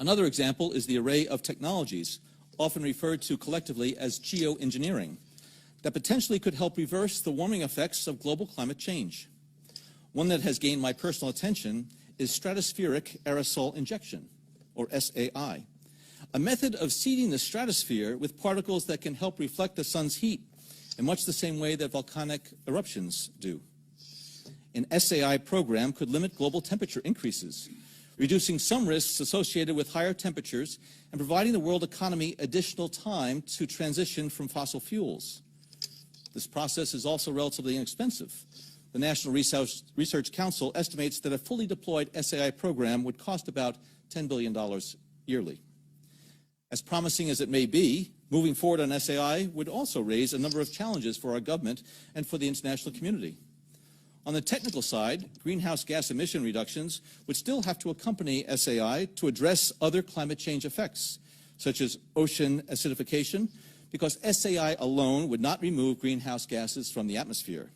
Another example is the array of technologies, often referred to collectively as geoengineering, that potentially could help reverse the warming effects of global climate change. One that has gained my personal attention is stratospheric aerosol injection, or SAI, a method of seeding the stratosphere with particles that can help reflect the sun's heat in much the same way that volcanic eruptions do. An SAI program could limit global temperature increases, reducing some risks associated with higher temperatures and providing the world economy additional time to transition from fossil fuels. This process is also relatively inexpensive. The National Research Council estimates that a fully deployed SAI program would cost about $10 billion yearly. As promising as it may be, moving forward on SAI would also raise a number of challenges for our government and for the international community. On the technical side, greenhouse gas emission reductions would still have to accompany SAI to address other climate change effects, such as ocean acidification, because SAI alone would not remove greenhouse gases from the atmosphere.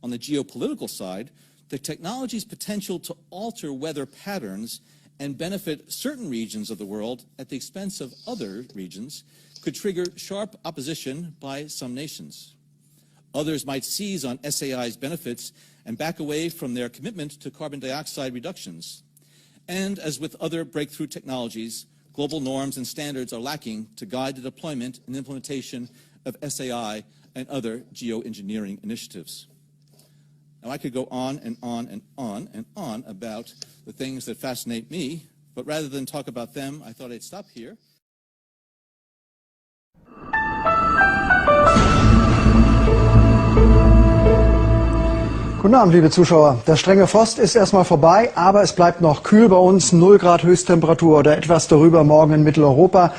On the geopolitical side, the technology's potential to alter weather patterns and benefit certain regions of the world at the expense of other regions could trigger sharp opposition by some nations. Others might seize on SAI's benefits and back away from their commitment to carbon dioxide reductions. And as with other breakthrough technologies, global norms and standards are lacking to guide the deployment and implementation of SAI and other geoengineering initiatives. Now, I could go on and on and on and on about the things that fascinate me, but rather than talk about them, I thought I'd stop here. Guten Abend, liebe Zuschauer. Der strenge Frost ist erstmal vorbei, aber es bleibt noch kühl bei uns. 0 Grad Höchsttemperatur oder etwas darüber morgen in Mitteleuropa.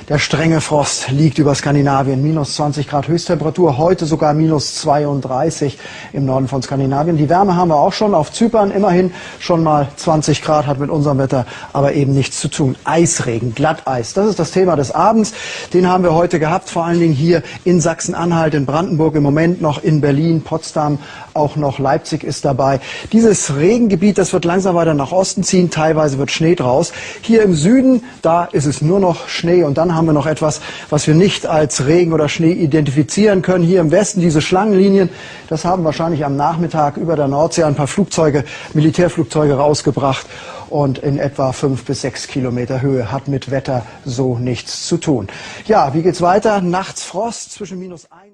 Der strenge Frost liegt über Skandinavien. Minus 20 Grad Höchsttemperatur, heute sogar minus 32 im Norden von Skandinavien. Die Wärme haben wir auch schon auf Zypern. Immerhin schon mal 20 Grad, hat mit unserem Wetter aber eben nichts zu tun. Eisregen, Glatteis, das ist das Thema des Abends. Den haben wir heute gehabt, vor allen Dingen hier in Sachsen-Anhalt, in Brandenburg, im Moment noch in Berlin, Potsdam, auch noch Leipzig ist dabei. Dieses Regengebiet, das wird langsam weiter nach Osten ziehen, teilweise wird Schnee draus. Hier im Süden, da ist es nur noch Schnee und dann haben wir noch etwas, was wir nicht als Regen oder Schnee identifizieren können. Hier im Westen diese Schlangenlinien, das haben wahrscheinlich am Nachmittag über der Nordsee ein paar Flugzeuge, Militärflugzeuge rausgebracht und in etwa 5 bis 6 Kilometer Höhe, hat mit Wetter so nichts zu tun. Ja, wie geht's weiter? Nachts Frost zwischen minus 1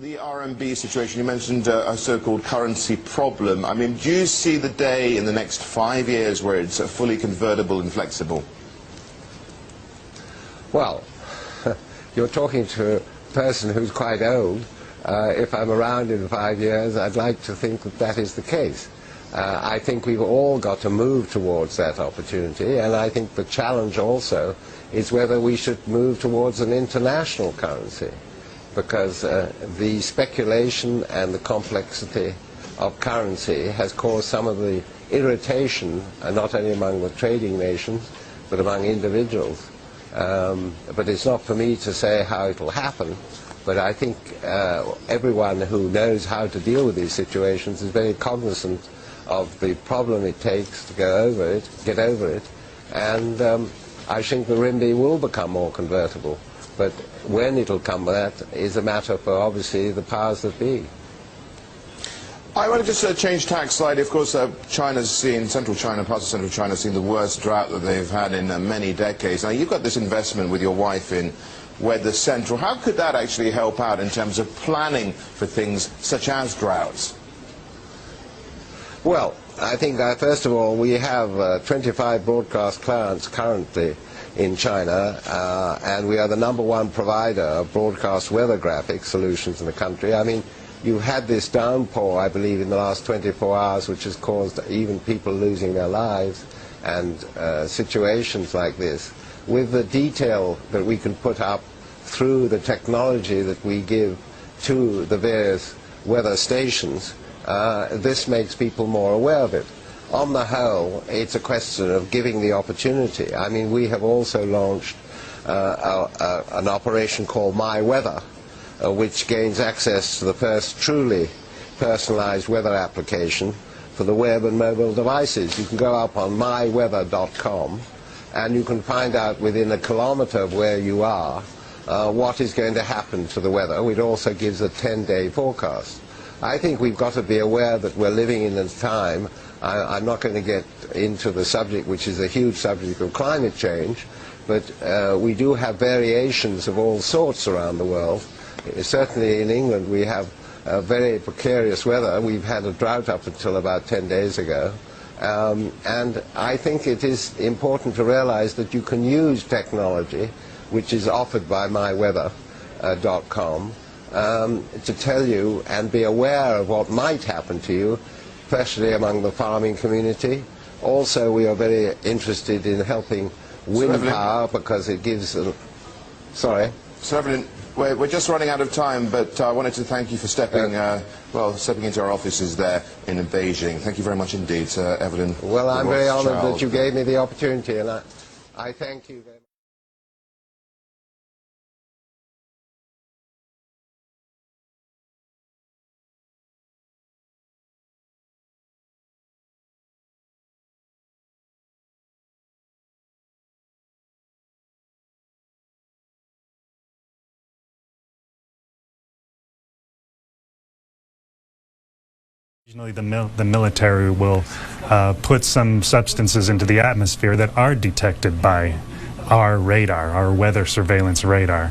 The RMB situation, you mentioned a so-called currency problem. I mean, do you see the day in the next 5 years where it's fully convertible and flexible? Well, you're talking to a person who's quite old. If I'm around in 5 years, I'd like to think that that is the case. I think we've all got to move towards that opportunity, and I think the challenge also is whether we should move towards an international currency, because the speculation and the complexity of currency has caused some of the irritation, not only among the trading nations, but among individuals. But it's not for me to say how it will happen, but I think everyone who knows how to deal with these situations is very cognizant of the problem it takes to get over it, and I think the RMB will become more convertible. But when it'll come, that is a matter for, obviously, the powers that be. I want to just change tack slightly. Of course, China's seen, central China, parts of central China, have seen the worst drought that they've had in many decades. Now, you've got this investment with your wife in Weather Central. How could that actually help out in terms of planning for things such as droughts? Well, I think, first of all, we have 25 broadcast clients currently in China, and we are the #1 provider of broadcast weather graphic solutions in the country. I mean, you had this downpour, I believe, in the last 24 hours, which has caused even people losing their lives, and situations like this. With the detail that we can put up through the technology that we give to the various weather stations, this makes people more aware of it. On the whole, it's a question of giving the opportunity. I mean, we have also launched an operation called My Weather, which gains access to the first truly personalized weather application for the web and mobile devices. You can go up on myweather.com and you can find out within a kilometer of where you are what is going to happen to the weather. It also gives a 10-day forecast. I think we've got to be aware that we're living in a time, I'm not going to get into the subject, which is a huge subject of climate change, but we do have variations of all sorts around the world. Certainly in England we have very precarious weather. We've had a drought up until about 10 days ago. And I think it is important to realize that you can use technology, which is offered by myweather.com, to tell you and be aware of what might happen to you, especially among the farming community. Also, we are very interested in helping wind power because it gives sorry. So Evelyn, we're just running out of time, but I wanted to thank you for stepping into our offices there in Beijing. Thank you very much indeed, Evelyn. Well, I'm very honored that you gave me the opportunity, and I thank you very much. Occasionally the military will put some substances into the atmosphere that are detected by our radar, our weather surveillance radar.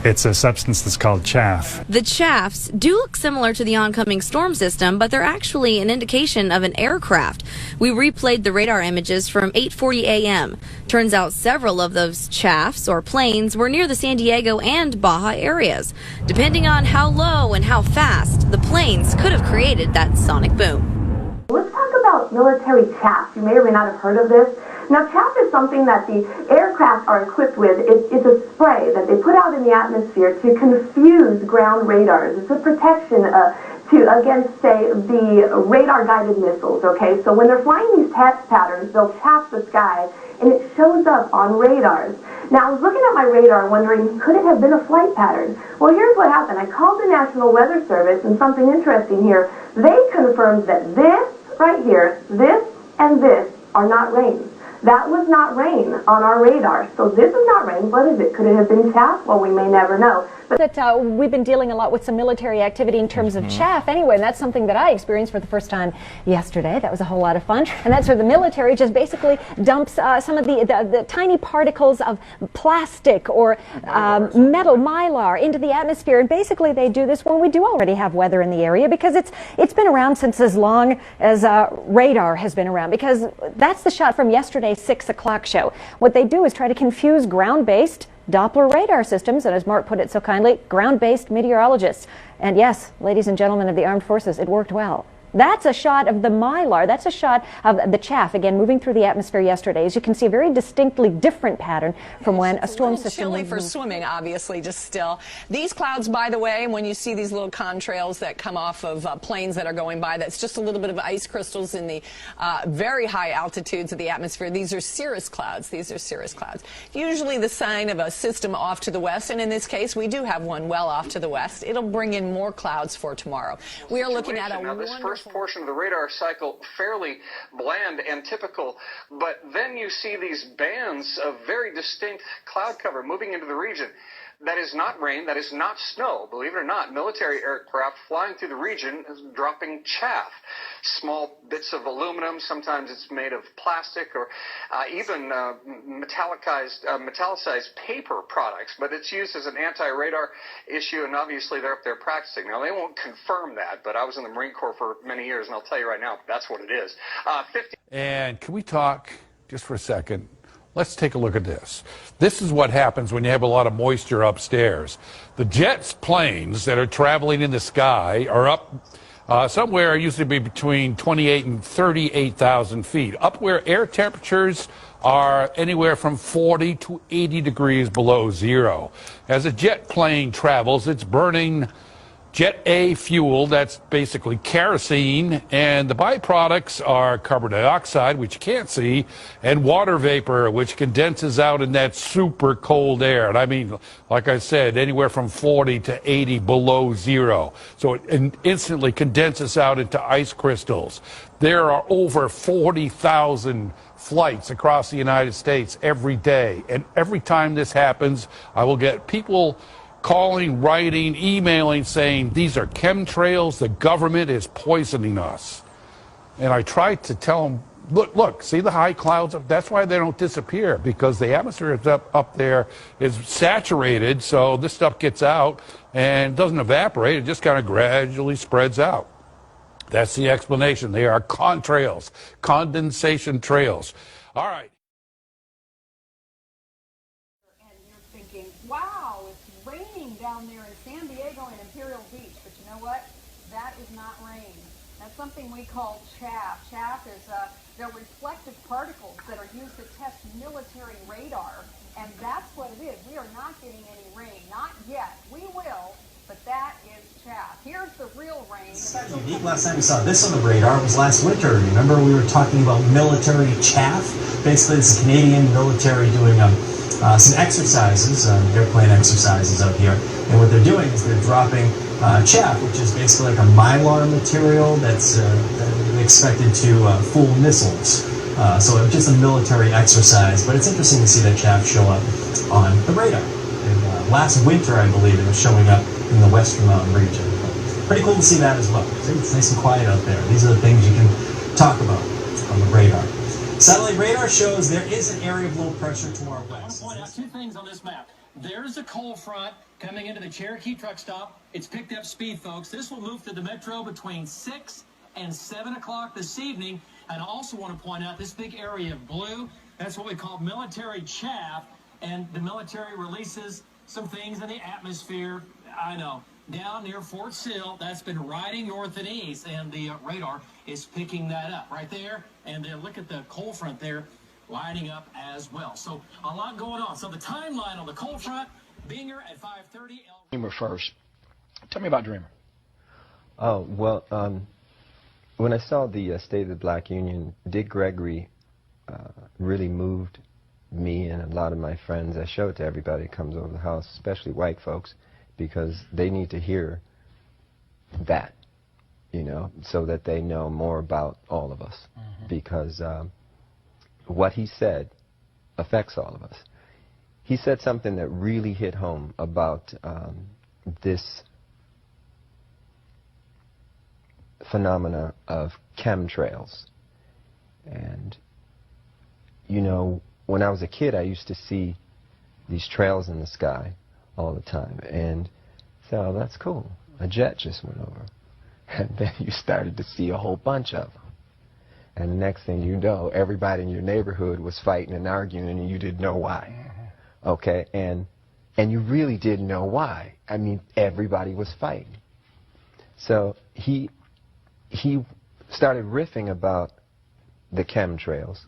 It's a substance that's called chaff. The chaffs do look similar to the oncoming storm system, but they're actually an indication of an aircraft. We replayed the radar images from 8:40 a.m. Turns out several of those chaffs or planes were near the San Diego and Baja areas. Depending on how low and how fast, the planes could have created that sonic boom. Let's talk about military chaff. You may or may not have heard of this. Now, chaff is something that the aircraft are equipped with. It's a spray that they put out in the atmosphere to confuse ground radars. It's a protection against, say, the radar-guided missiles, okay? So when they're flying these test patterns, they'll chaff the sky, and it shows up on radars. Now, I was looking at my radar wondering, could it have been a flight pattern? Well, here's what happened. I called the National Weather Service, and something interesting here. They confirmed that this right here, this and this are not rain. That was not rain on our radar. So this is not rain. What is it? Could it have been chaff? Well, we may never know. But we've been dealing a lot with some military activity in terms of chaff anyway, and that's something that I experienced for the first time yesterday. That was a whole lot of fun. And that's where the military just basically dumps some of the tiny particles of plastic or metal, mylar, into the atmosphere. And basically they do this when we do already have weather in the area, because it's been around since as long as radar has been around, because that's the shot from yesterday's 6 o'clock show. What they do is try to confuse ground-based Doppler radar systems, and as Mark put it so kindly, ground-based meteorologists. And yes, ladies and gentlemen of the armed forces, it worked well. That's a shot of the mylar. That's a shot of the chaff, again, moving through the atmosphere yesterday. As you can see, a very distinctly different pattern from when a storm system... Chilly for swimming, obviously, just still. These clouds, by the way, when you see these little contrails that come off of planes that are going by, that's just a little bit of ice crystals in the very high altitudes of the atmosphere. These are cirrus clouds. These are cirrus clouds. Usually the sign of a system off to the west, and in this case, we do have one well off to the west. It'll bring in more clouds for tomorrow. We are looking at a wonderful... portion of the radar cycle fairly bland and typical, but then you see these bands of very distinct cloud cover moving into the region. That is not rain, that is not snow, believe it or not. Military aircraft flying through the region is dropping chaff. Small bits of aluminum, sometimes it's made of plastic, or even metallicized paper products, but it's used as an anti-radar issue, and obviously they're up there practicing. Now, they won't confirm that, but I was in the Marine Corps for many years, and I'll tell you right now, that's what it is. And can we talk just for a second? Let's take a look at this. This is what happens when you have a lot of moisture upstairs. The jet planes that are traveling in the sky are up somewhere, used to be between 28 and 38,000 feet, up where air temperatures are anywhere from 40 to 80 degrees below zero. As a jet plane travels, it's burning Jet A fuel, that's basically kerosene, and the byproducts are carbon dioxide, which you can't see, and water vapor, which condenses out in that super cold air. And I mean, like I said, anywhere from 40 to 80 below zero. So it instantly condenses out into ice crystals. There are over 40,000 flights across the United States every day. And every time this happens, I will get people calling, writing, emailing, saying, these are chemtrails, the government is poisoning us. And I try to tell them, look, see the high clouds? That's why they don't disappear, because the atmosphere is up there is saturated, so this stuff gets out and doesn't evaporate, it just kind of gradually spreads out. That's the explanation. They are contrails, condensation trails. All right. And you're thinking, wow, it's raining down there in San Diego and Imperial Beach. But you know what? That is not rain. That's something we call chaff. Chaff is they're reflective particles that are used to test military radar. And that's what it is. We are not getting any rain. Not yet. We will. But that is chaff. Here's the real rain. Unique. Last time we saw this on the radar was last winter. Remember, we were talking about military chaff. Basically, it's the Canadian military doing some exercises, airplane exercises out here. And what they're doing is they're dropping chaff, which is basically like a mylar material that's expected to fool missiles. So it's just a military exercise. But it's interesting to see that chaff show up on the radar. And, last winter, I believe, it was showing up in the Western Mountain region. But pretty cool to see that as well. It's nice and quiet out there. These are the things you can talk about on the radar. Satellite radar shows there is an area of low pressure to our west. I want to point out two things on this map. There's a cold front coming into the Cherokee truck stop. It's picked up speed, folks. This will move through the metro between 6 and 7 o'clock this evening. And I also want to point out this big area of blue. That's what we call military chaff. And the military releases some things in the atmosphere. I know, down near Fort Sill, that's been riding north and east, and the radar is picking that up right there. And then look at the cold front there lining up as well. So a lot going on. So the timeline on the cold front, Binger at 5:30. Dreamer first. Tell me about Dreamer. Oh, well, when I saw the State of the Black Union, Dick Gregory really moved me and a lot of my friends. I show it to everybody that comes over the house, especially white folks, because they need to hear that, you know, so that they know more about all of us. Because what he said affects all of us. He said something that really hit home about this phenomena of chemtrails. And, you know, when I was a kid, I used to see these trails in the sky all the time, and so, oh, that's cool. A jet just went over. And then you started to see a whole bunch of them. And the next thing you know, everybody in your neighborhood was fighting and arguing, and you didn't know why. Okay, and you really didn't know why. I mean, everybody was fighting. So he started riffing about the chemtrails.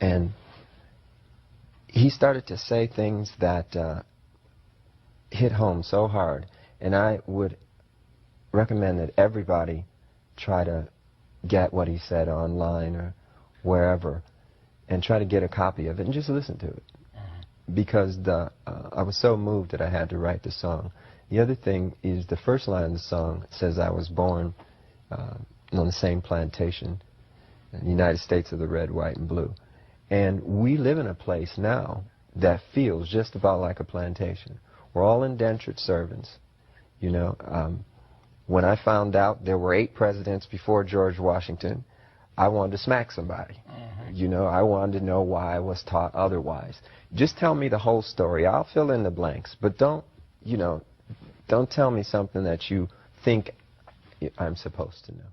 And he started to say things that hit home so hard. And I would recommend that everybody try to get what he said online or wherever and try to get a copy of it and just listen to it. Because I was so moved that I had to write the song. The other thing is the first line of the song says I was born on the same plantation in the United States of the red, white, and blue. And we live in a place now that feels just about like a plantation. We're all indentured servants, you know. When I found out there were 8 presidents before George Washington, I wanted to smack somebody. You know, I wanted to know why I was taught otherwise. Just tell me the whole story. I'll fill in the blanks, but don't, you know, don't tell me something that you think I'm supposed to know.